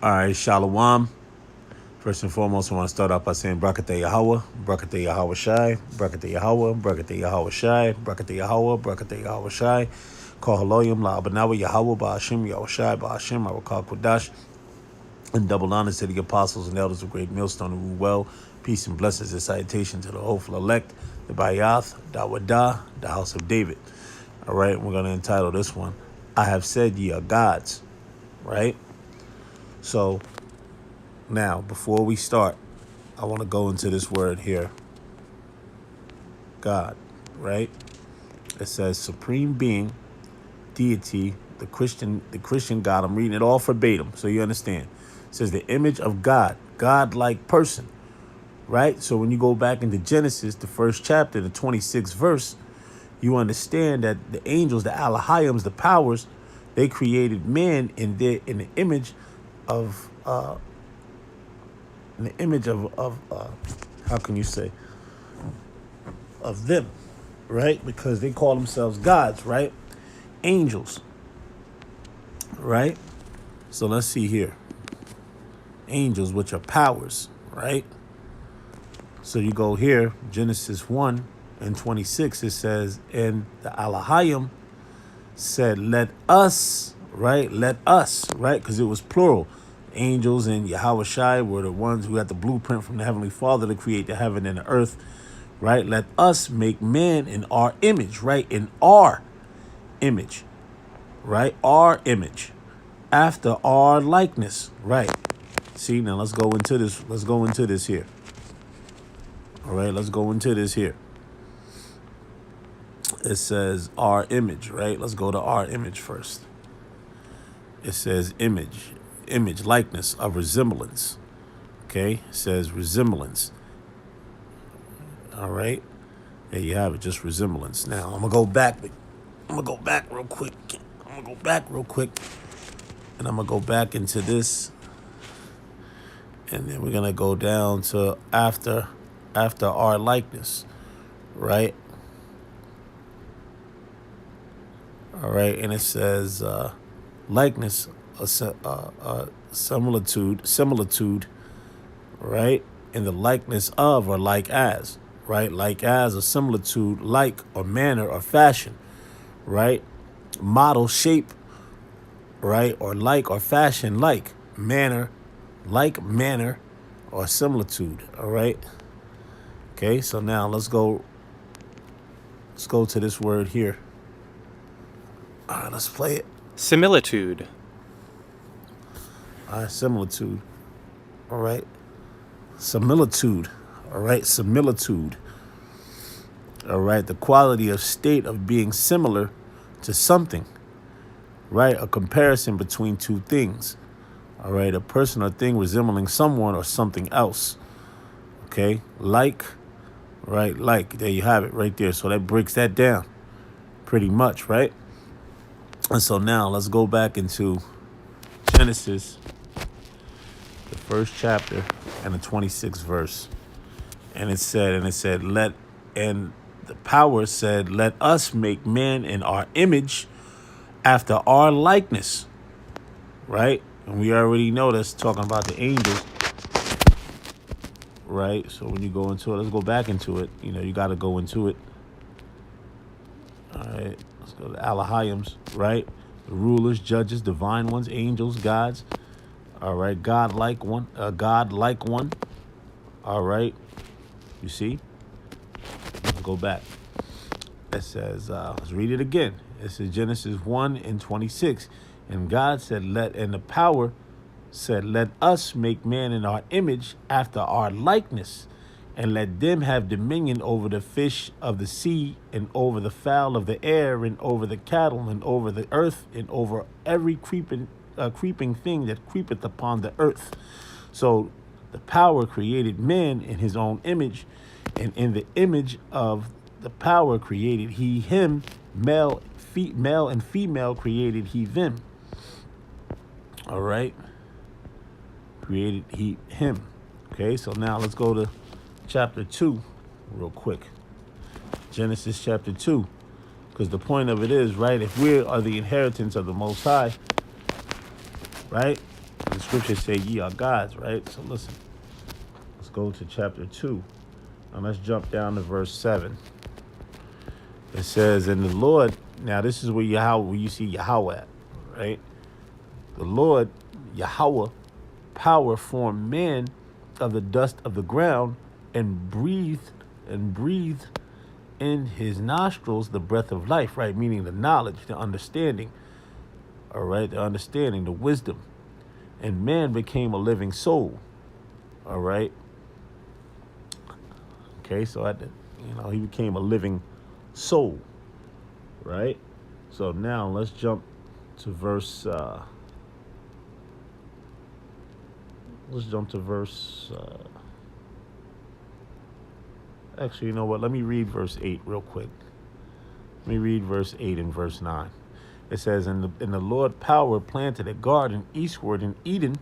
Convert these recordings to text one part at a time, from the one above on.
All right, Shalom. First and foremost, I want to start off by saying Brakatah Yahweh, Brakatah Yahweh Shai, Brakatah Yahweh, Brakatah Yahweh Shai, Brakatah Yahweh, Brakatah Yahweh Shai, Call Haloyim, La Abanawa Yahweh, Ba'ashim, Yahweh Shai, Ba'ashim, Awakal Kodash, and double honors to the apostles and elders of Great Millstone who rule well. Peace and blessings and salutation to the hopeful elect, the Bayath, Dawadah, the house of David. All right, we're going to entitle this one, I Have Said Ye Are Gods, right? So, now, before we start, I want to go into this word here, God, right? It says supreme being, deity, the Christian God. I'm reading it all verbatim so you understand. It says the image of God, God-like person, right? So when you go back into Genesis, the first chapter, the 26th verse, you understand that the angels, the Alahims, the powers, they created man in the image of how can you say, of them, right? Because they call themselves gods, right? Angels, right? So let's see here. Angels, which are powers, right? So you go here, Genesis 1 and 26, it says, and the Alahayim said, let us, right? Let us, right? Because it was plural. Angels and Yahweh Shai were the ones who had the blueprint from the Heavenly Father to create the heaven and the earth, right? Let us make man in our image, right? In our image, right? Our image, after our likeness, right? See, now let's go into this. Let's go into this here. All right, let's go into this here. It says our image, right? Let's go to our image first. It says image, likeness of resemblance. Okay, it says resemblance. All right, there you have it, just resemblance. Now I'm gonna go back. Real quick. And I'm gonna go back into this, and then we're gonna go down to after our likeness, right? All right, and it says likeness, similitude, right? In the likeness of or like as, right? Like as, a similitude, like or manner or fashion, right? Model, shape, right? Or like or fashion, like manner, or similitude. All right. Okay, so now let's go to this word here. All right, let's play it. Similitude. All right, similitude. All right. Similitude. All right, similitude. All right, the quality of state of being similar to something, right? A comparison between two things. All right, a person or thing resembling someone or something else. Okay, like, right? Like, there you have it right there. So that breaks that down pretty much, right? And so now let's go back into Genesis, the first chapter and the 26th verse. And it said, and the power said, let us make man in our image after our likeness, right? And we already know that's talking about the angels, right? So when you go into it, let's go back into it. You know, you got to go into it. All right, let's go to Alahims, right? The rulers, judges, divine ones, angels, gods. All right, God-like one. All right, you see? Let's go back. It says, let's read it again. It says Genesis 1 and 26. And God said, and the power said, let us make man in our image after our likeness, and let them have dominion over the fish of the sea, and over the fowl of the air, and over the cattle, and over the earth, and over every creeping thing that creepeth upon the earth. So the power created man in his own image, and in the image of the power created he him, male and female created he them. All right, created he him. Okay, so now let's go to chapter 2 real quick. Genesis chapter 2, because the point of it is, right, if we are the inheritance of the Most High, right, The scriptures say ye are gods, right? So listen, let's go to chapter 2. And let's jump down to verse 7. It says, and the Lord, now this is where you see Yahweh at, right? The Lord, Yahweh, power formed man of the dust of the ground and breathed in his nostrils the breath of life, right? Meaning the knowledge, the understanding, all right? The understanding, the wisdom. And man became a living soul, all right? Okay, so he became a living soul, right? So now let's jump to verse. Actually, you know what? Let me read verse 8 real quick. Let me read verse 8 and verse 9. It says, and the Lord power planted a garden eastward in Eden,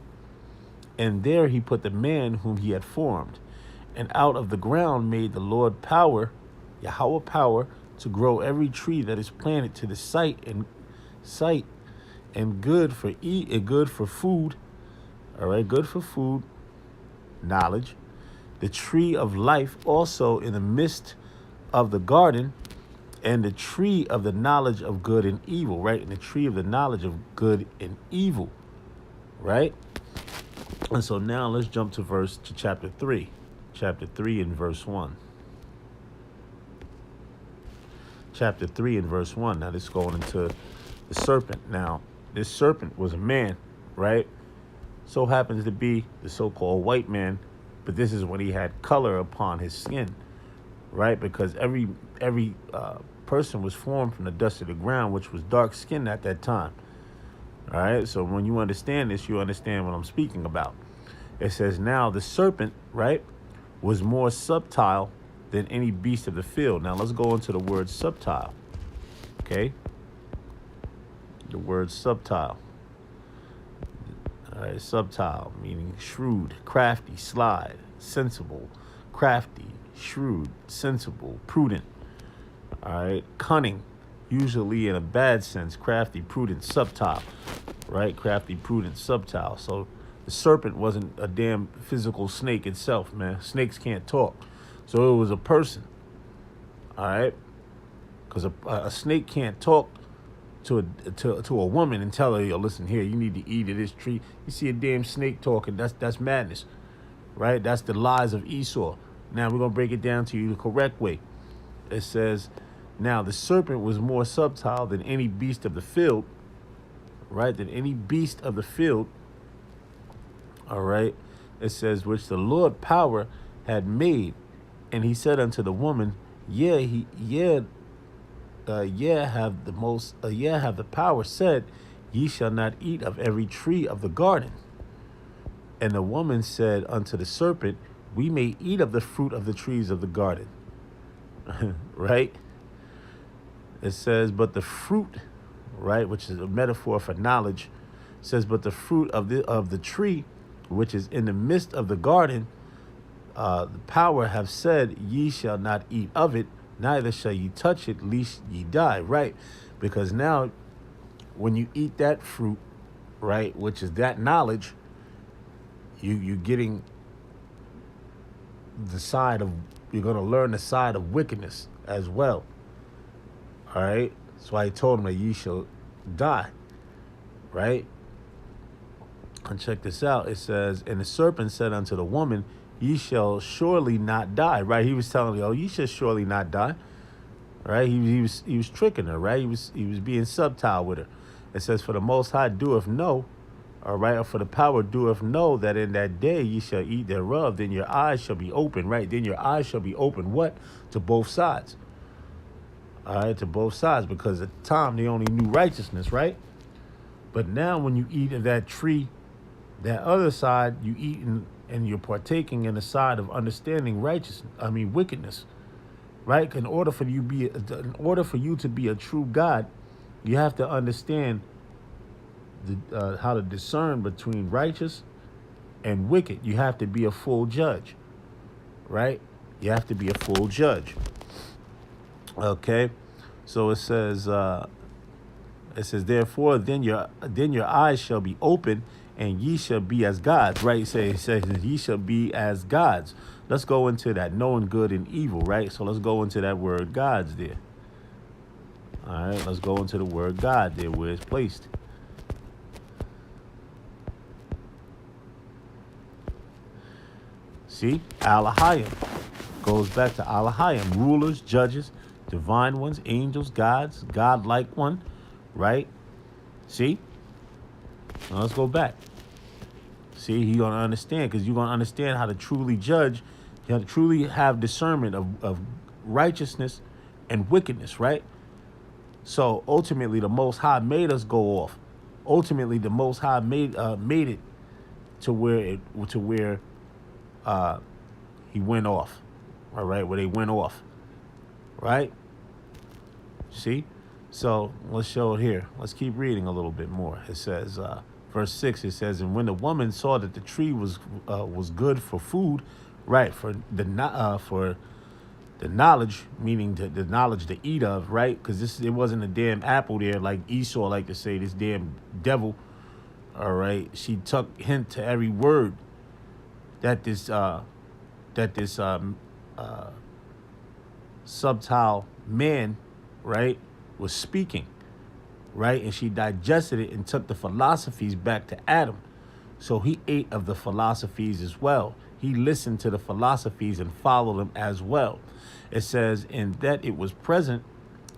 and there he put the man whom he had formed. And out of the ground made the Lord power, Yahweh power, to grow every tree that is planted to the sight and good for eat and good for food. All right, good for food, knowledge. The tree of life also in the midst of the garden, and the tree of the knowledge of good and evil, right? And the tree of the knowledge of good and evil, right? And so now let's jump to chapter 3. Chapter 3 and verse 1. Chapter 3 and verse 1. Now this is going into the serpent. Now, this serpent was a man, right? So happens to be the so-called white man, but this is when he had color upon his skin, right? Because every person was formed from the dust of the ground, which was dark skinned at that time. All right, so when you understand this, you understand what I'm speaking about. It says, now the serpent, right, was more subtle than any beast of the field. Now let's go into the word subtle, okay? The word subtle. All right, subtle, meaning shrewd, crafty, sly, sensible, crafty, shrewd, sensible, prudent. All right, cunning, usually in a bad sense, crafty, prudent, subtle, right? Crafty, prudent, subtle. So the serpent wasn't a damn physical snake itself, man. Snakes can't talk. So it was a person, all right? Because a snake can't talk to a woman and tell her, yo, listen here, you need to eat of this tree. You see a damn snake talking, that's madness, right? That's the lies of Esau. Now we're going to break it down to you the correct way. It says, now the serpent was more subtle than any beast of the field, right? Than any beast of the field, all right? It says, which the Lord power had made. And he said unto the woman, have the power said, ye shall not eat of every tree of the garden. And the woman said unto the serpent, we may eat of the fruit of the trees of the garden. Right? It says, but the fruit, right, which is a metaphor for knowledge, says, but the fruit of the tree, which is in the midst of the garden, the power have said, ye shall not eat of it, neither shall ye touch it, lest ye die, right? Because now, when you eat that fruit, right, which is that knowledge, you're getting you're going to learn the side of wickedness as well, all right? So I told him that ye shall die, right? And check this out. It says, and the serpent said unto the woman, ye shall surely not die, right? He was telling her, oh, ye shall surely not die, right? He was tricking her, right? He was being subtle with her. It says, for the Most High doeth know, all right, or for the power doeth know that in that day ye shall eat thereof, then your eyes shall be open, right? Then your eyes shall be open, what? To both sides, all right, to both sides, because at the time they only knew righteousness, right? But now when you eat of that tree, that other side, you eat and you're partaking in the side of understanding wickedness, right? In order for you to be a true God, you have to understand how to discern between righteous and wicked. You have to be a full judge, right? You have to be a full judge. Okay, so it says, It says, therefore, then your eyes shall be open, and ye shall be as gods, right? It says, ye shall be as gods. Let's go into that, knowing good and evil, right? So let's go into that word gods there. All right, let's go into the word God there, where it's placed. See, Alahayim goes back to Alahayim, rulers, judges, divine ones, angels, gods, God-like one, right? See? Now let's go back. See, you're going to understand, because you're going to understand how to truly judge, how to truly have discernment of righteousness and wickedness, right? So ultimately, the Most High made us go off. Ultimately, the Most High made it to where he went off. All right, where they went off. Right? See? So let's show it here. Let's keep reading a little bit more. It says, verse 6, it says, and when the woman saw that the tree was good for food, right, for the knowledge, meaning the knowledge to eat of, right? Because it wasn't a damn apple there, like Esau like to say, this damn devil. All right, she took hint to every word that this subtile man, right, was speaking, right? And she digested it and took the philosophies back to Adam. So he ate of the philosophies as well. He listened to the philosophies and followed them as well. It says, and that it was pleasant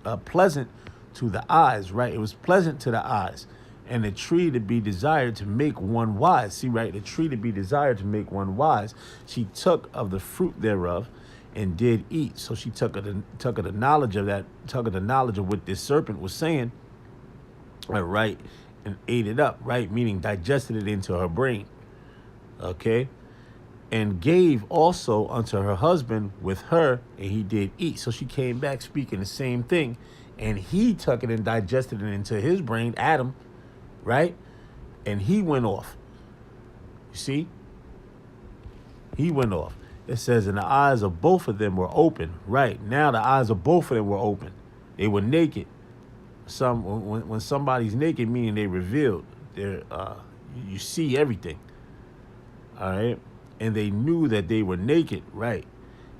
to the eyes, right? It was pleasant to the eyes. And the tree to be desired to make one wise. See, right? The tree to be desired to make one wise. She took of the fruit thereof and did eat. So she took of the knowledge of that, took of the knowledge of what this serpent was saying, right? And ate it up, right? Meaning digested it into her brain. Okay? And gave also unto her husband with her, and he did eat. So she came back speaking the same thing. And he took it and digested it into his brain, Adam, right? And he went off. You see? He went off. It says, and the eyes of both of them were open. Right. Now the eyes of both of them were open. They were naked. When somebody's naked, meaning they revealed. You see everything. All right. And they knew that they were naked, right?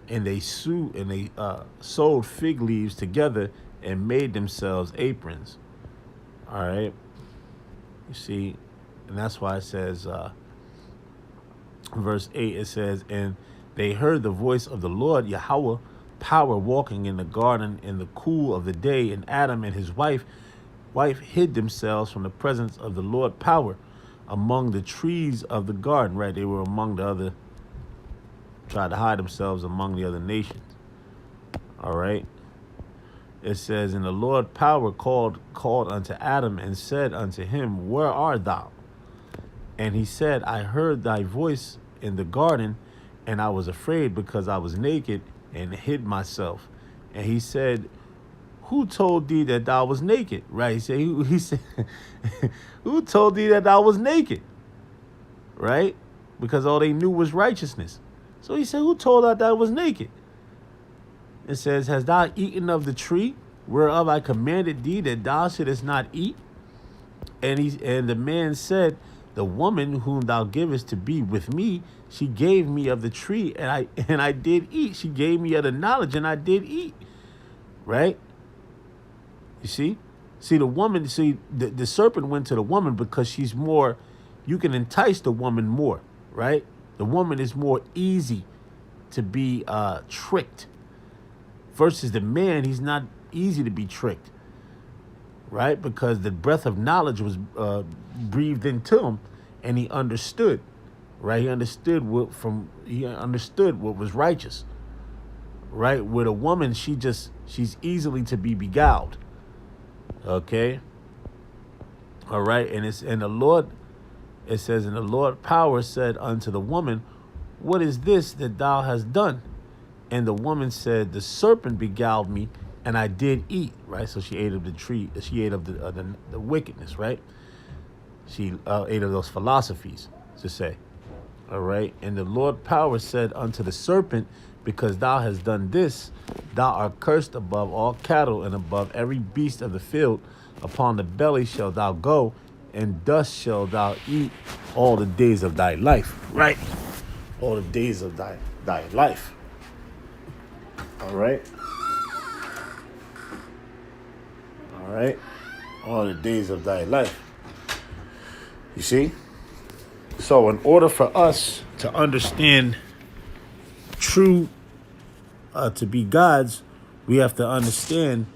And they sewed fig leaves together and made themselves aprons. All right. You see, and that's why it says, verse 8, it says, and they heard the voice of the Lord Yahweh, power, walking in the garden in the cool of the day, and Adam and his wife hid themselves from the presence of the Lord power among the trees of the garden, right? They were among the other, tried to hide themselves among the other nations. All right. It says, and the Lord power called unto Adam and said unto him, where art thou? And he said, I heard thy voice in the garden, and I was afraid because I was naked and hid myself. And he said, who told thee that thou was naked? Right? He said, who told thee that thou was naked? Right? Because all they knew was righteousness. So he said, who told thou that I was naked? It says, hast thou eaten of the tree whereof I commanded thee that thou shouldest not eat? And the man said, the woman whom thou givest to be with me, she gave me of the tree, and I did eat. She gave me of the knowledge, and I did eat. Right? You see? The woman, the serpent went to the woman because she's more, you can entice the woman more, right? The woman is more easy to be tricked. Versus the man, he's not easy to be tricked, right? Because the breath of knowledge was breathed into him, and he understood, right? He understood what was righteous, right? With a woman, she's easily to be beguiled, okay? All right, and it says, and the Lord power said unto the woman, what is this that thou hast done? And the woman said, the serpent beguiled me, and I did eat, right? So she ate of the tree. She ate of the wickedness, right? She ate of those philosophies, to say. All right. And the Lord power said unto the serpent, because thou hast done this, thou art cursed above all cattle and above every beast of the field. Upon the belly shalt thou go, and dust shalt thou eat all the days of thy life. Right? All the days of thy life. All right? All right? All the days of thy life. You see? So in order for us to understand true, to be gods, we have to understand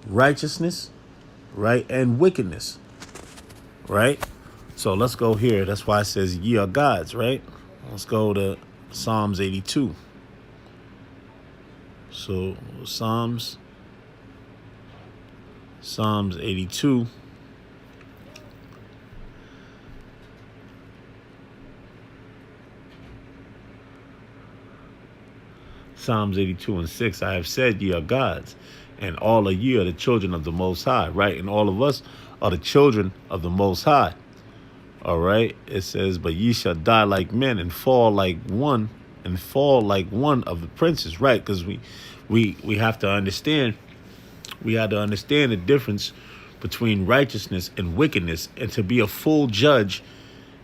righteousness, right, and wickedness, right? So let's go here. That's why it says ye are gods, right? Let's go to Psalms 82. So Psalms 82. Psalms 82 and 6, I have said ye are gods, and all of ye are the children of the Most High, right? And all of us are the children of the Most High, all right? It says, but ye shall die like men and fall like one of the princes, right? Because we have to understand, the difference between righteousness and wickedness. And to be a full judge,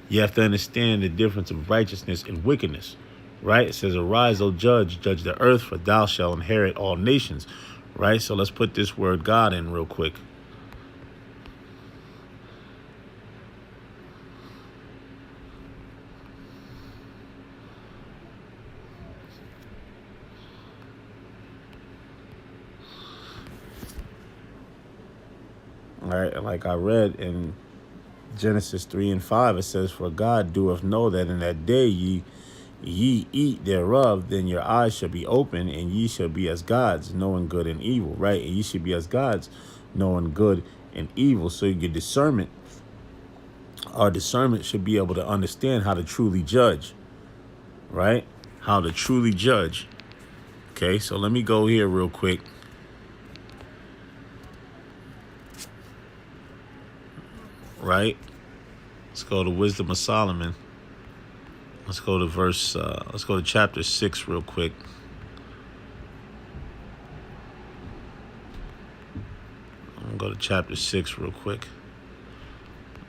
you have to understand the difference of righteousness and wickedness. Right? It says, arise, O judge the earth, for thou shalt inherit all nations. Right? So let's put this word God in real quick. All right, and like I read in Genesis 3 and 5, it says, for God doeth know that in that day ye eat thereof, then your eyes shall be open, and ye shall be as gods, knowing good and evil, right? And ye should be as gods, knowing good and evil. So your discernment, our discernment should be able to understand how to truly judge, right? How to truly judge. Okay, so let me go here real quick. Right? Let's go to Wisdom of Solomon. Let's go to chapter 6 real quick. I'm going to go to chapter 6 real quick.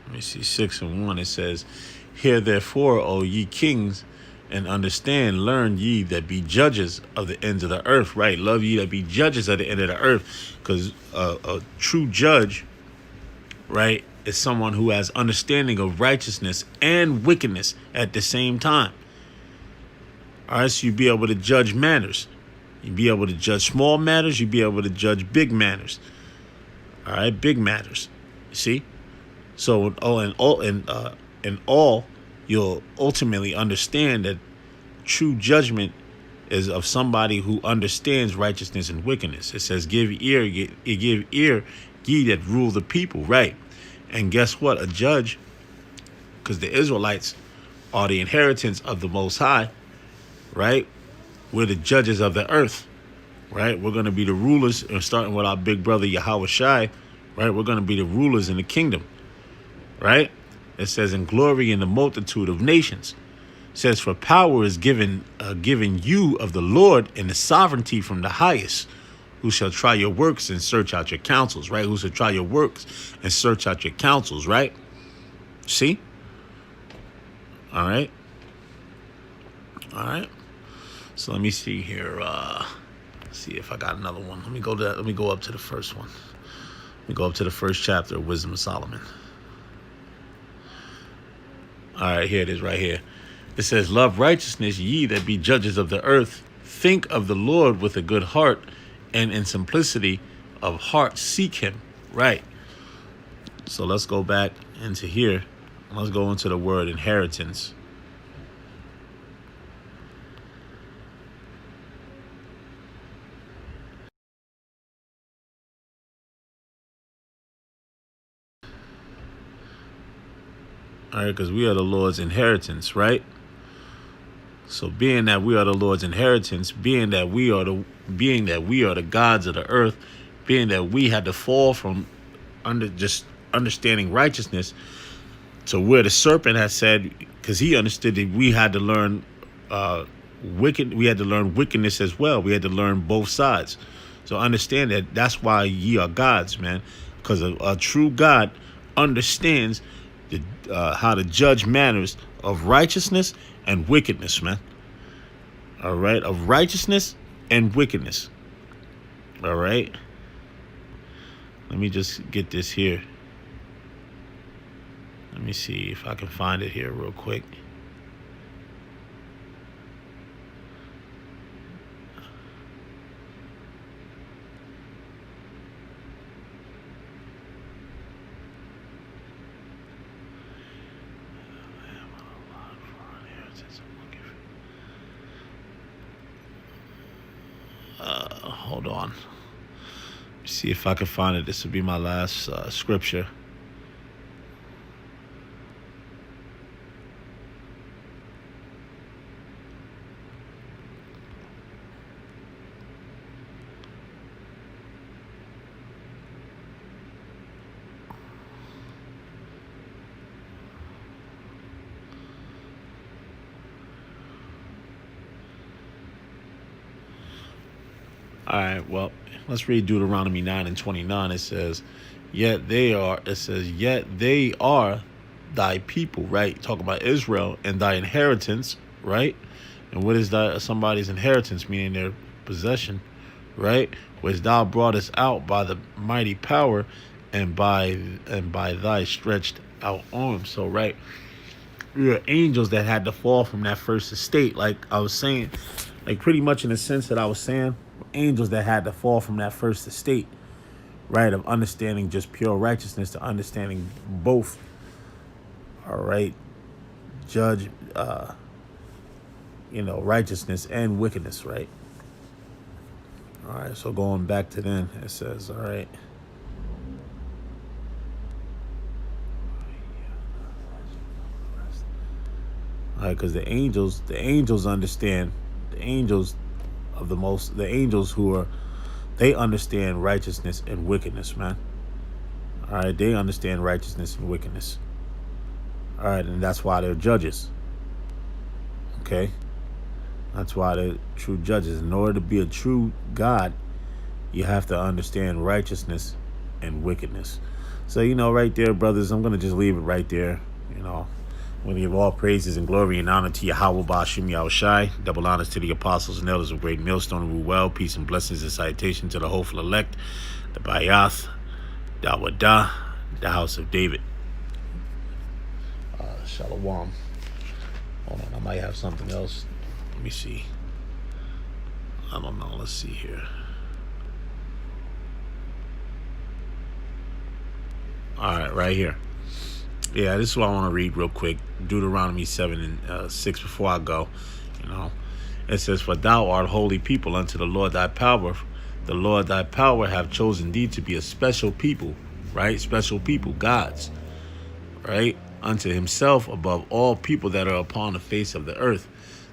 Let me see, 6 and 1. It says, hear therefore, O ye kings, and understand, learn ye that be judges of the ends of the earth. Right? Love ye that be judges of the end of the earth. Because a true judge, right, is someone who has understanding of righteousness and wickedness at the same time. All right, so you be able to judge matters. You be able to judge small matters. You be able to judge big matters. All right, big matters. You see? So in all, you'll ultimately understand that true judgment is of somebody who understands righteousness and wickedness. It says, give ear ye that rule the people, right? And guess what? A judge, because the Israelites are the inheritance of the Most High, right? We're the judges of the earth, right? We're going to be the rulers, and starting with our big brother Yahweh Shai, right? We're going to be the rulers in the kingdom, right? It says, in glory in the multitude of nations. It says, for power is given you of the Lord, and the sovereignty from the highest. Who shall try your works and search out your counsels, right? Who shall try your works and search out your counsels, right? See? All right. All right. So let me see here. See if I got another one. Let me go up to the first one. Let me go up to the first chapter of Wisdom of Solomon. All right, here it is right here. It says, love righteousness, ye that be judges of the earth. Think of the Lord with a good heart, and in simplicity of heart seek him. Right. So let's go back into here. Let's go into the word inheritance. All right, because we are the Lord's inheritance, right? So being that we are the Lord's inheritance, being that we are the gods of the earth, being that we had to fall from just understanding righteousness to where the serpent has said, because he understood that we had to learn we had to learn wickedness as well. We had to learn both sides. So understand that that's why ye are gods, man. because a true God understands how to judge matters of righteousness and wickedness, man. All right, of righteousness and wickedness. All right. Let me just get this here. Let me see if I can find it here real quick. Hold on. See if I can find it. This will be my last scripture. All right, well, let's read Deuteronomy 9:29. It says, yet they are thy people, right? Talking about Israel and thy inheritance, right? And what is somebody's inheritance? Meaning their possession, right? Which thou broughtest out by the mighty power and by thy stretched out arm. So, right, we were angels that had to fall from that first estate, like I was saying, like pretty much in the sense that I was saying, angels that had to fall from that first estate, right, of understanding just pure righteousness to understanding both. All right, judge, righteousness and wickedness, right? All right, so going back to then, it says, all right. All right, because the angels understand, the angels they understand righteousness and wickedness, man. All right, they understand righteousness and wickedness. All right, and that's why they're judges. Okay, that's why they're true judges. In order to be a true God, you have to understand righteousness and wickedness. So, right there, brothers, I'm going to just leave it right there. I'm going to give all praises and glory and honor to Yahweh Ba'ashim Yahushai. Double honors to the apostles and elders of Great Millstone who rule well. Peace and blessings and citation to the hopeful elect, the Bayath, Dawadah, the house of David. Shalom. Hold on, I might have something else. Let me see. I don't know. Let's see here. All right, right here. Yeah, this is what I want to read real quick. Deuteronomy 7:6 before I go. It says, for thou art holy people unto the Lord thy power. The Lord thy power have chosen thee to be a special people, right? Special people, gods, right? Unto himself above all people that are upon the face of the earth.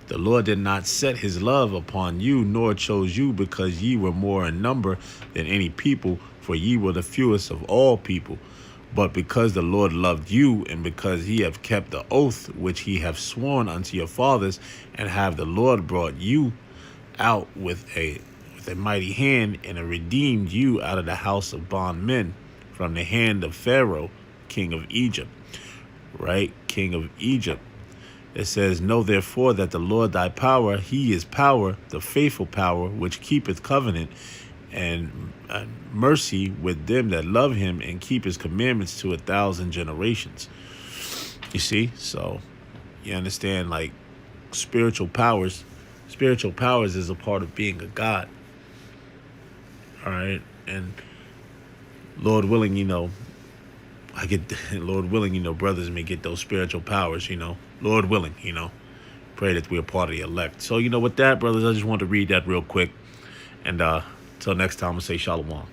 The Lord did not set his love upon you, nor chose you because ye were more in number than any people, for ye were the fewest of all people. But because the Lord loved you, and because he have kept the oath which he have sworn unto your fathers, and have the Lord brought you out with a mighty hand, and redeemed you out of the house of bondmen, from the hand of Pharaoh, king of Egypt. Right? King of Egypt. It says, know therefore that the Lord thy power, he is power, the faithful power, which keepeth covenant and mercy with them that love him and keep his commandments to 1,000 generations. You see? So you understand, like, spiritual powers is a part of being a God. All right. And Lord willing, Lord willing, brothers may get those spiritual powers, Lord willing, pray that we're part of the elect. So, with that, brothers, I just want to read that real quick. And till next time, I'll say shalom.